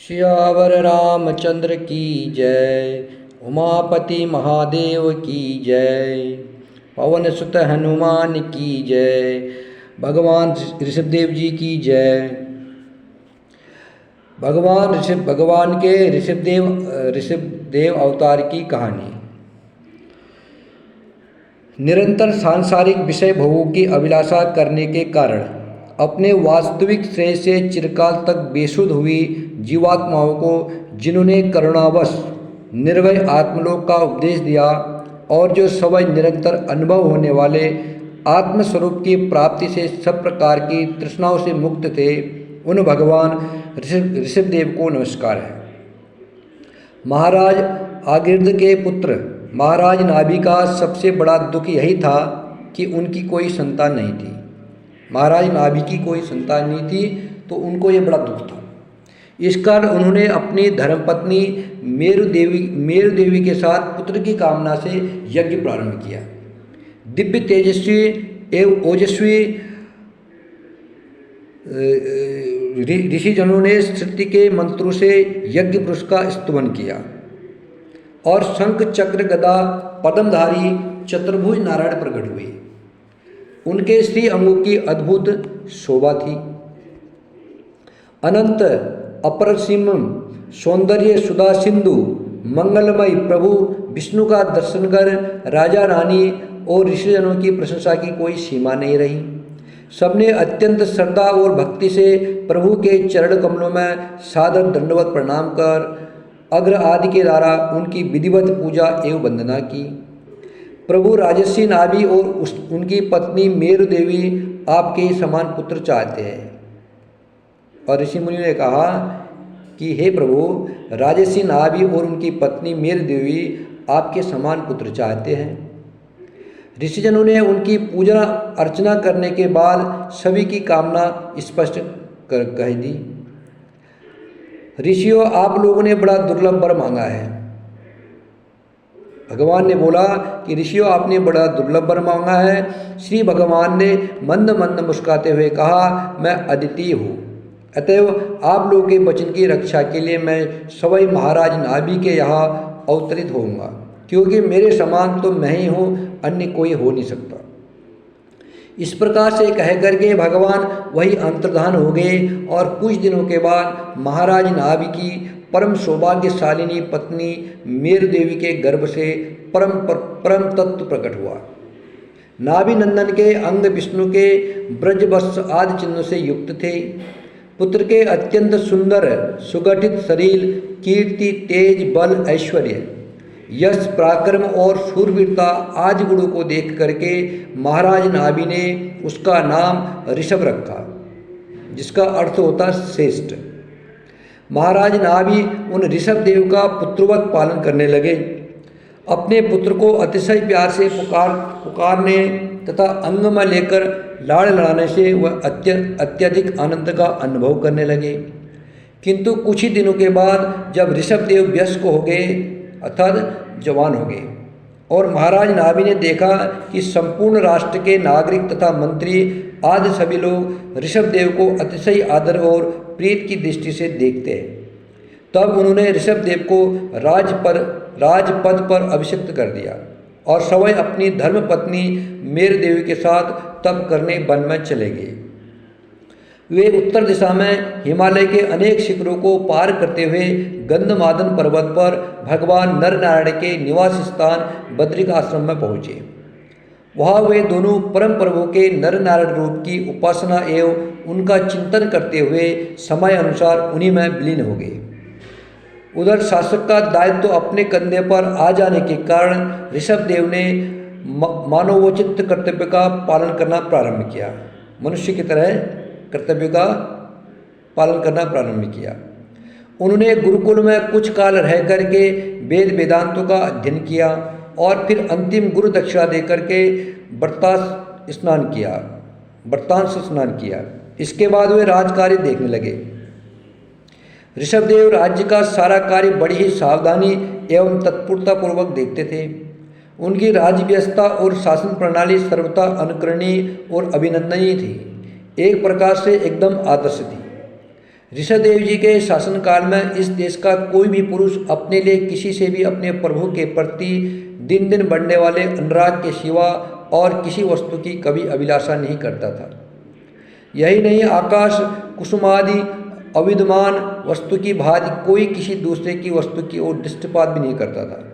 सियावर रामचंद्र की जय। उमापति महादेव की जय। पवन सुत हनुमान की जय। भगवान ऋषभदेव जी की जय। भगवान के ऋषभदेव अवतार की कहानी। निरंतर सांसारिक विषय भोगों की अभिलाषा करने के कारण अपने वास्तविक श्रेय से चिरकाल तक बेसुध हुई जीवात्माओं को जिन्होंने करुणावश निर्भय आत्मलोक का उपदेश दिया और जो सवै निरंतर अनुभव होने वाले आत्मस्वरूप की प्राप्ति से सब प्रकार की तृष्णाओं से मुक्त थे, उन भगवान ऋषभदेव को नमस्कार है। महाराज आगिर्द के पुत्र महाराज नाभि का सबसे बड़ा दुख यही था कि उनकी कोई संतान नहीं थी। महाराज नाभि की कोई संतान नहीं थी तो उनको ये बड़ा दुख था। इस कारण उन्होंने अपनी धर्मपत्नी मेरु देवी के साथ पुत्र की कामना से यज्ञ प्रारंभ किया। दिव्य तेजस्वी एवं ओजस्वी ऋषिजनों ने श्रुति के मंत्रों से यज्ञ पुरुष का स्तुवन किया और शंख चक्र गदा पद्मधारी चतुर्भुज नारायण प्रकट हुए। उनके श्री अंगों की अद्भुत शोभा थी। अनंत अपरसीम सौंदर्य सुधा सिंधु मंगलमय प्रभु विष्णु का दर्शन कर राजा रानी और ऋषिजनों की प्रशंसा की कोई सीमा नहीं रही। सबने अत्यंत श्रद्धा और भक्ति से प्रभु के चरण कमलों में सादर दंडवत प्रणाम कर अग्र आदि के द्वारा उनकी विधिवत पूजा एवं वंदना की। प्रभु राजर्षि नाभि और उनकी पत्नी मेरु देवी आपके समान पुत्र चाहते हैं। और ऋषि मुनि ने कहा कि हे प्रभु, राजर्षि नाभि और उनकी पत्नी मेरु देवी आपके समान पुत्र चाहते हैं। ऋषिजनों ने उनकी पूजा अर्चना करने के बाद सभी की कामना स्पष्ट कह दी। ऋषियों, आप लोगों ने बड़ा दुर्लभ वर मांगा है। भगवान ने बोला कि ऋषियों, आपने बड़ा दुर्लभ वर मांगा है। श्री भगवान ने मंद मंद मुस्कुराते हुए कहा, मैं अद्वितीय हूँ, अतएव आप लोगों के वचन की रक्षा के लिए मैं सवै महाराज नाभि के यहाँ अवतरित होऊंगा, क्योंकि मेरे समान तो मैं ही हूँ, अन्य कोई हो नहीं सकता। इस प्रकार से कह करके भगवान वही अंतर्धान हो गए और कुछ दिनों के बाद महाराज नाभि की परम सौभाग्यशालिनी पत्नी मेरु देवी के गर्भ से परम तत्व प्रकट हुआ। नाभि नंदन के अंग विष्णु के ब्रजवत्स आदि चिन्हों से युक्त थे। पुत्र के अत्यंत सुंदर सुगठित शरीर, कीर्ति, तेज, बल, ऐश्वर्य, यश, पराक्रम और शूरवीरता आदि गुणों को देख करके महाराज नाभि ने उसका नाम ऋषभ रखा, जिसका अर्थ होता श्रेष्ठ। महाराज नाभि उन ऋषभदेव का पुत्रवत पालन करने लगे। अपने पुत्र को अतिशय प्यार से पुकारने तथा अंग में लेकर लाड़ लड़ाने से वह अत्यधिक आनंद का अनुभव करने लगे। किंतु कुछ ही दिनों के बाद जब ऋषभदेव वयस्क हो गए अर्थात जवान हो गए और महाराज नाभि ने देखा कि संपूर्ण राष्ट्र के नागरिक तथा मंत्री आदि सभी लोग ऋषभदेव को अतिशय आदर और प्रीत की दृष्टि से देखते हैं, तब उन्होंने ऋषभदेव को राजपद पर अभिषिक्त कर दिया और सवै अपनी धर्मपत्नी मेरु देवी के साथ तप करने वन में चले गए। वे उत्तर दिशा में हिमालय के अनेक शिखरों को पार करते हुए गंधमादन पर्वत पर भगवान नर नारायण के निवास स्थान बद्रिक आश्रम में पहुँचे। वहाँ वे दोनों परम प्रभु के नर नारायण रूप की उपासना एवं उनका चिंतन करते हुए समय अनुसार उन्हीं में विलीन हो गए। उधर शासक का दायित्व अपने कंधे पर आ जाने के कारण ऋषभदेव ने मानवोचित कर्तव्य का पालन करना प्रारंभ किया। मनुष्य की तरह कर्तव्य का पालन करना प्रारंभ किया। उन्होंने गुरुकुल में कुछ काल रह करके वेद वेदांतों का अध्ययन किया और फिर अंतिम गुरु दक्षिणा देकर के व्रतांश स्नान किया। इसके बाद वे राजकार्य देखने लगे। ऋषभदेव राज्य का सारा कार्य बड़ी ही सावधानी एवं तत्परता पूर्वक देखते थे। उनकी राज्य व्यवस्था और शासन प्रणाली सर्वथा अनुकरणीय और अभिनंदनीय थी, एक प्रकार से एकदम आदर्श थी। ऋषभदेव जी के शासनकाल में इस देश का कोई भी पुरुष अपने लिए किसी से भी अपने प्रभु के प्रति दिन दिन बढ़ने वाले अनुराग के सिवा और किसी वस्तु की कभी अभिलाषा नहीं करता था। यही नहीं, आकाश कुसुमादि अविद्यमान वस्तु की भांति कोई किसी दूसरे की वस्तु की ओर दृष्टिपात भी नहीं करता था।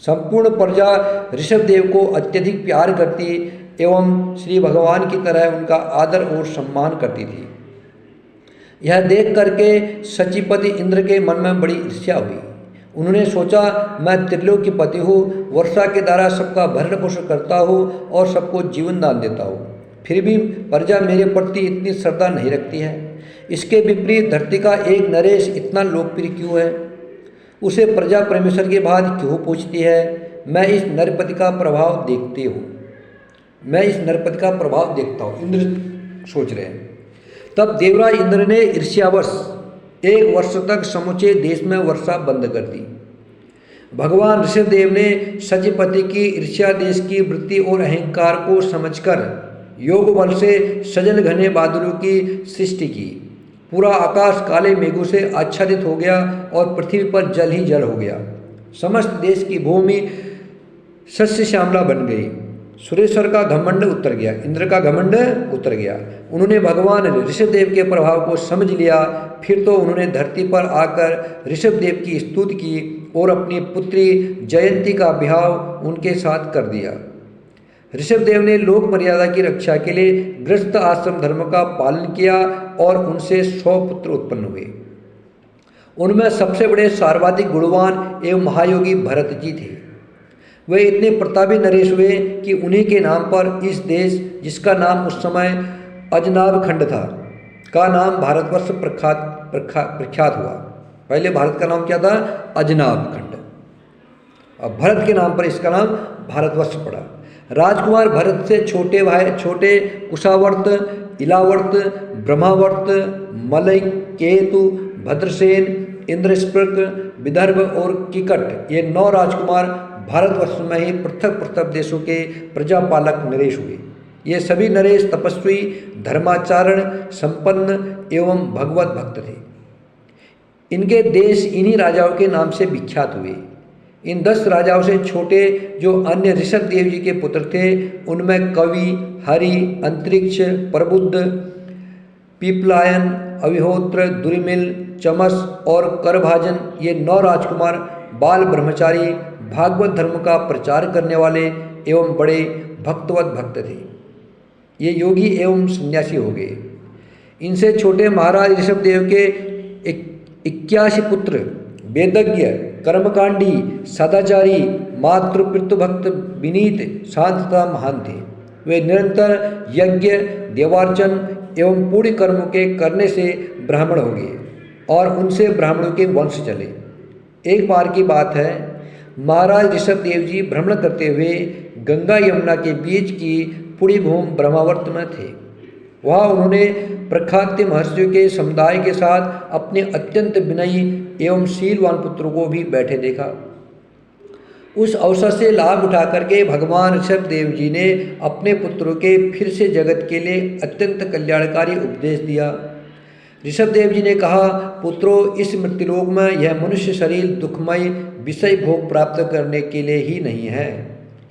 संपूर्ण प्रजा ऋषभदेव को अत्यधिक प्यार करती एवं श्री भगवान की तरह उनका आदर और सम्मान करती थी। यह देख करके सचिपति इंद्र के मन में बड़ी ईर्ष्या हुई। उन्होंने सोचा, मैं त्रिलोक की पति हूँ, वर्षा के द्वारा सबका भरण पोषण करता हूँ और सबको जीवन दान देता हूँ, फिर भी प्रजा मेरे प्रति इतनी श्रद्धा नहीं रखती है। इसके विपरीत धरती का एक नरेश इतना लोकप्रिय क्यों है? उसे प्रजा परमेश्वर की बात क्यों पूछती है? मैं इस नरपति का प्रभाव देखती हूँ, मैं इस नरपति का प्रभाव देखता हूँ, इंद्र सोच रहे हैं। तब देवराज इंद्र ने ईर्ष्यावश 1 वर्ष तक समूचे देश में वर्षा बंद कर दी। भगवान ऋषभदेव ने सचिपति की ईर्ष्या देश की वृत्ति और अहंकार को समझकर योग बल से सजल घने बादलों की सृष्टि की। पूरा आकाश काले मेघों से आच्छादित हो गया और पृथ्वी पर जल ही जल हो गया। समस्त देश की भूमि सस्य श्यामला बन गई। सुरेश्वर का घमंड उतर गया, इंद्र का घमंड उतर गया। उन्होंने भगवान ऋषभदेव के प्रभाव को समझ लिया। फिर तो उन्होंने धरती पर आकर ऋषभदेव की स्तुति की और अपनी पुत्री जयंती का विवाह उनके साथ कर दिया। ऋषभदेव ने लोक मर्यादा की रक्षा के लिए गृहस्थ आश्रम धर्म का पालन किया और उनसे 100 पुत्र उत्पन्न हुए। उनमें सबसे बड़े सर्वाधिक गुणवान एवं महायोगी भरत जी थे। वे इतने प्रतापी नरेश हुए कि उन्हीं के नाम पर इस देश, जिसका नाम उस समय अजनाब खंड था, का नाम भारतवर्ष प्रख्यात हुआ। पहले भारत का नाम क्या था? अजनाब खंड। अब भरत के नाम पर इसका नाम भारतवर्ष पड़ा। राजकुमार भरत से छोटे कुशावर्त, इलावर्त, ब्रह्मावर्त, मलय, केतु, भद्रसेन, इंद्रस्पृक, विदर्भ और किकट, ये 9 राजकुमार भारतवर्ष में ही पृथक पृथक देशों के प्रजापालक नरेश हुए। ये सभी नरेश तपस्वी, धर्माचरण संपन्न एवं भगवत भक्त थे। इनके देश इन्हीं राजाओं के नाम से विख्यात हुए। इन 10 राजाओं से छोटे जो अन्य ऋषभदेव जी के पुत्र थे, उनमें कवि, हरि, अंतरिक्ष, प्रबुद्ध, पीपलायन, अविहोत्र, दुर्मिल, चमस और करभाजन, ये 9 राजकुमार बाल ब्रह्मचारी, भागवत धर्म का प्रचार करने वाले एवं बड़े भक्तवत भक्त थे। ये योगी एवं सन्यासी हो गए। इनसे छोटे महाराज ऋषभदेव के 81 पुत्र वेदज्ञ, कर्मकांडी, सदाचारी, मातृपितृभक्त, विनीत, शांत तथा महान थे। वे निरंतर यज्ञ, देवार्चन एवं पूर्ण कर्मों के करने से ब्राह्मण हो गए और उनसे ब्राह्मणों के वंश चले। एक बार की बात है, महाराज ऋषभदेव जी भ्रमण करते हुए गंगा यमुना के बीच की पुरी भूमि ब्रह्मावर्त में थे। वहाँ उन्होंने प्रख्याति महर्षियों के समुदाय के साथ अपने अत्यंत विनयी एवं शीलवान पुत्रों को भी बैठे देखा। उस अवसर से लाभ उठा करके भगवान ऋषभदेव जी ने अपने पुत्रों के फिर से जगत के लिए अत्यंत कल्याणकारी उपदेश दिया। ऋषभदेव जी ने कहा, पुत्रों, इस मृत्युलोक में यह मनुष्य शरीर दुखमय विषय भोग प्राप्त करने के लिए ही नहीं है।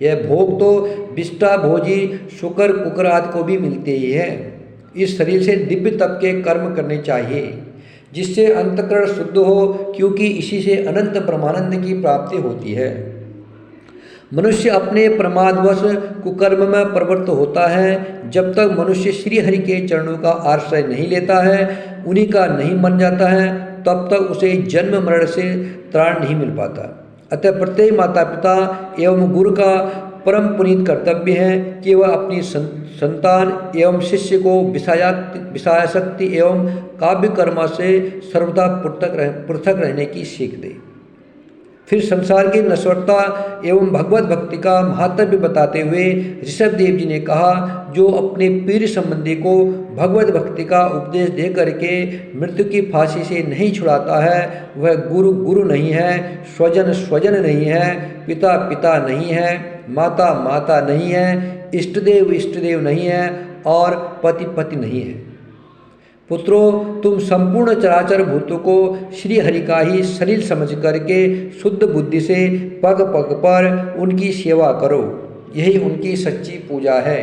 यह भोग तो विष्टा, भोजी, शुकर, कुकर आदि को भी मिलते ही है। इस शरीर से दिव्य तप के कर्म करने चाहिए, जिससे अंतःकरण शुद्ध हो, क्योंकि इसी से अनंत ब्रह्मानंद की प्राप्ति होती है। मनुष्य अपने प्रमादवश कुकर्म में प्रवृत्त होता है। जब तक मनुष्य श्री हरि के चरणों का आश्रय नहीं लेता है, उन्हीं का नहीं बन जाता है, तब तक उसे जन्म मरण से त्राण नहीं मिल पाता। अतः प्रत्येक माता पिता एवं गुरु का परम पुनीत कर्तव्य है कि वह अपनी संतान एवं शिष्य को विषयासक्ति एवं काव्य कर्म से सर्वदा पृथक रहने की सीख दे। फिर संसार की नश्वरता एवं भगवत भक्ति का महात्म्य बताते हुए ऋषभदेव जी ने कहा, जो अपने पीर संबंधी को भगवत भक्ति का उपदेश दे करके मृत्यु की फांसी से नहीं छुड़ाता है, वह गुरु गुरु नहीं है, स्वजन स्वजन नहीं है, पिता पिता नहीं है, माता माता नहीं है, इष्टदेव इष्टदेव नहीं है और पति पति नहीं है। पुत्रों, तुम संपूर्ण चराचर भूतों को श्री हरि का ही शरीर समझ करके शुद्ध बुद्धि से पग पग पर उनकी सेवा करो। यही उनकी सच्ची पूजा है।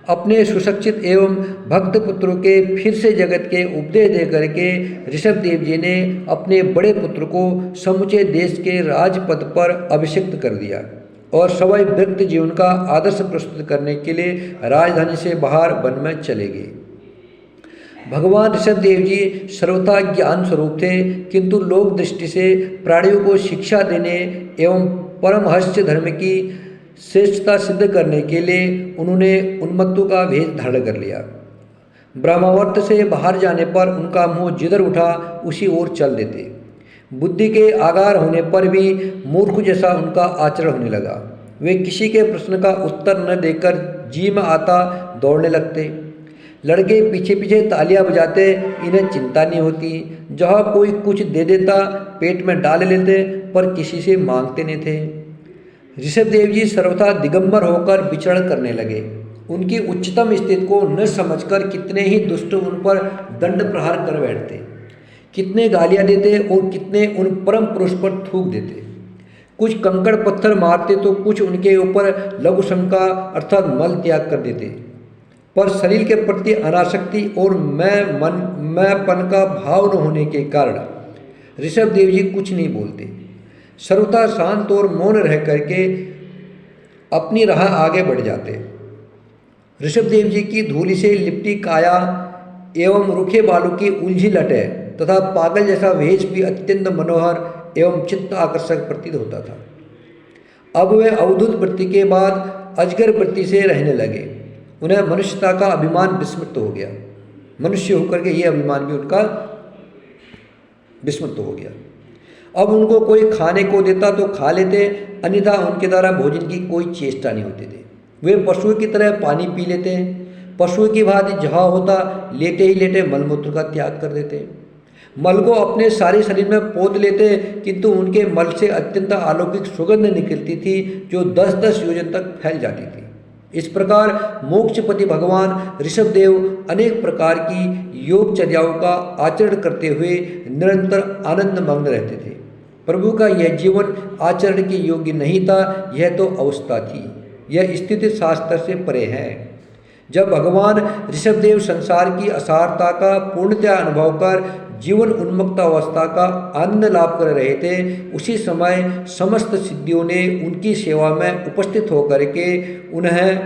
अपने सुशिक्षित एवं भक्त पुत्रों के फिर से जगत के उपदेश दे करके ऋषभदेव जी ने अपने बड़े पुत्र को समूचे देश के राजपद पर अभिषिक्त कर दिया और सवै व्यक्ति जीवन का आदर्श प्रस्तुत करने के लिए राजधानी से बाहर वन में चले गए। भगवान ऋषभदेव जी सर्वथा ज्ञान स्वरूप थे, किंतु लोक दृष्टि से प्राणियों को शिक्षा देने एवं परमहंस धर्म की श्रेष्ठता सिद्ध करने के लिए उन्होंने उन्मत्तों का भेष धारण कर लिया। ब्रह्मावर्त से बाहर जाने पर उनका मुंह जिधर उठा उसी ओर चल देते। बुद्धि के आगार होने पर भी मूर्ख जैसा उनका आचरण होने लगा। वे किसी के प्रश्न का उत्तर न देकर जी में आता दौड़ने लगते। लड़के पीछे पीछे तालियां बजाते, इन्हें चिंता नहीं होती। जहाँ कोई कुछ दे देता पेट में डाल लेते, पर किसी से मांगते नहीं थे। ऋषभदेव जी सर्वथा दिगंबर होकर विचरण करने लगे। उनकी उच्चतम स्थिति को न समझकर कितने ही दुष्ट उन पर दंड प्रहार कर बैठते, कितने गालियां देते और कितने उन परम पुरुष पर थूक देते। कुछ कंकड़ पत्थर मारते तो कुछ उनके ऊपर लघु शंका अर्थात मल त्याग कर देते। पर शरीर के प्रति अनासक्ति और मैंपन का भाव न होने के कारण ऋषभदेव जी कुछ नहीं बोलते, सर्वथा शांत और मौन रह करके अपनी राह आगे बढ़ जाते। ऋषभदेव जी की धूलि से लिपटी काया एवं रूखे बालों की उलझी लटें तथा पागल जैसा वेश भी अत्यंत मनोहर एवं चित्त आकर्षक प्रतीत होता था। अब वे अवधूत वृत्ति के बाद अजगर वृत्ति से रहने लगे। उन्हें मनुष्यता का अभिमान विस्मृत हो गया। मनुष्य होकर के ये अभिमान भी उनका विस्मृत हो गया। अब उनको कोई खाने को देता तो खा लेते, अन्यथा उनके द्वारा भोजन की कोई चेष्टा नहीं होती थी। वे पशुओं की तरह पानी पी लेते हैं। पशुओं की भांति जहाँ होता लेटे ही लेटे मलमूत्र का त्याग कर देते। मल को अपने सारे शरीर में पोंछ लेते, किंतु उनके मल से अत्यंत अलौकिक सुगंध निकलती थी जो 10-10 योजन तक फैल जाती थी। इस प्रकार मोक्षपति भगवान ऋषभदेव अनेक प्रकार की योगचर्याओं का आचरण करते हुए निरंतर आनंद मग्न रहते थे। प्रभु का यह जीवन आचरण के योग्य नहीं था, यह तो अवस्था थी। यह स्थिति शास्त्र से परे है। जब भगवान ऋषभदेव संसार की असारता का पूर्णतया अनुभव कर जीवन उन्मुक्त अवस्था का आनंद लाभ कर रहे थे, उसी समय समस्त सिद्धियों ने उनकी सेवा में उपस्थित होकर के उन्हें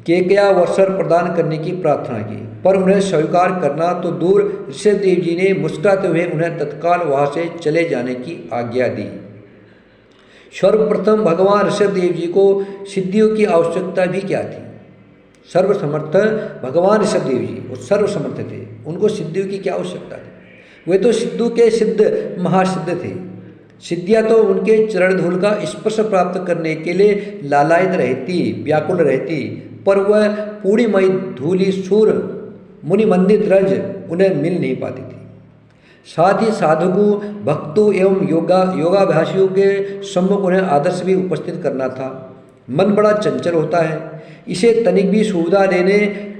केकया अवसर प्रदान करने की प्रार्थना की, पर उन्हें स्वीकार करना तो दूर, ऋषभदेव जी ने मुस्कुराते हुए उन्हें तत्काल वहाँ से चले जाने की आज्ञा दी। सर्वप्रथम भगवान ऋषभदेव जी को सिद्धियों की आवश्यकता भी क्या थी? सर्वसमर्थ भगवान ऋषभदेव जी वो सर्वसमर्थ थे, उनको सिद्धियों की क्या आवश्यकता थी? वे तो सिद्धों के सिद्ध महासिद्ध थे। सिद्धियाँ तो उनके चरण धूल का स्पर्श प्राप्त करने के लिए लालायित रहती, व्याकुल रहती, पर वह पूर्णिमयी धूली सूर मुनि मंदिर रज उन्हें मिल नहीं पाती थी। साथ ही साधकों, भक्तों एवं योगाभ्यासियों के सम्मुख उन्हें आदर्श भी उपस्थित करना था। मन बड़ा चंचल होता है, इसे तनिक भी सुविधा देने,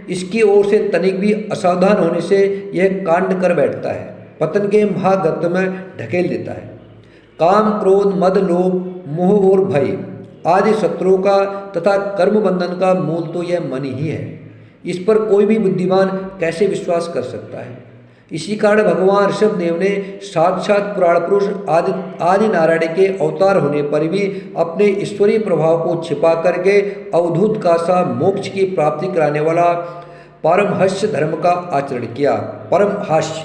इसकी ओर से तनिक भी असावधान होने से यह कांड कर बैठता है, पतन के महागर्त में ढकेल देता है। काम, क्रोध, मद, लोभ, मोह और भय आदि शत्रुओं का तथा कर्म बंधन का मूल तो यह मन ही है। इस पर कोई भी बुद्धिमान कैसे विश्वास कर सकता है? इसी कारण भगवान ऋषभदेव ने साक्षात पुराण पुरुष आदि नारायण के अवतार होने पर भी अपने ईश्वरीय प्रभाव को छिपा करके अवधूत का सा मोक्ष की प्राप्ति कराने वाला परमहंस धर्म का आचरण किया। परमहंस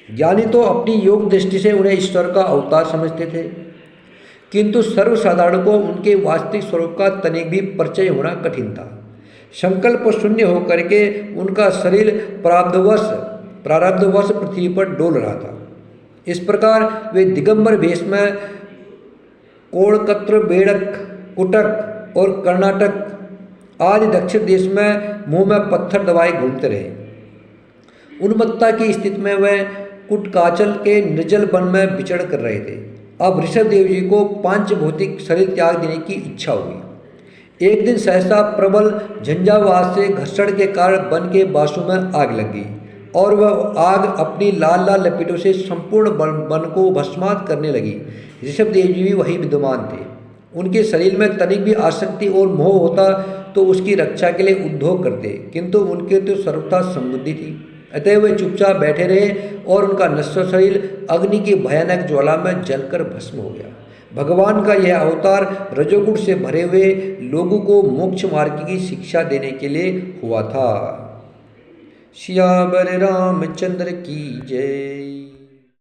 ज्ञानी तो अपनी योग दृष्टि से उन्हें ईश्वर का अवतार समझते थे, किंतु सर्वसाधारण को उनके वास्तविक स्वरूप का तनिक भी परिचय होना कठिन था। संकल्प शून्य होकर के उनका शरीर प्रारब्धवश पृथ्वी पर डोल रहा था। इस प्रकार वे दिगंबर वेश में कोड़कत्र, बेड़क, कुटक और कर्नाटक आदि दक्षिण देश में मुंह में पत्थर दबाए घूमते रहे। उन्मत्ता की स्थिति में वे कुटकाचल के निर्जल वन में विचरण कर रहे थे। अब ऋषभदेव जी को पांच भौतिक शरीर त्याग देने की इच्छा हुई। एक दिन सहसा प्रबल झंझावात से घर्षण के कारण वन के बासों में आग लग गई और वह आग अपनी लाल लाल लपेटों से संपूर्ण वन को भस्मात करने लगी। ऋषभदेव जी भी वही विद्यमान थे। उनके शरीर में तनिक भी आसक्ति और मोह होता तो उसकी रक्षा के लिए उद्योग करते, किंतु उनके तो सर्वथा समबुद्धि थी। अतः वे चुपचाप बैठे रहे और उनका नश्वर शरीर अग्नि की भयानक ज्वाला में जलकर भस्म हो गया। भगवान का यह अवतार रजोगुण से भरे हुए लोगों को मोक्ष मार्ग की शिक्षा देने के लिए हुआ था। सियावर रामचंद्र की जय।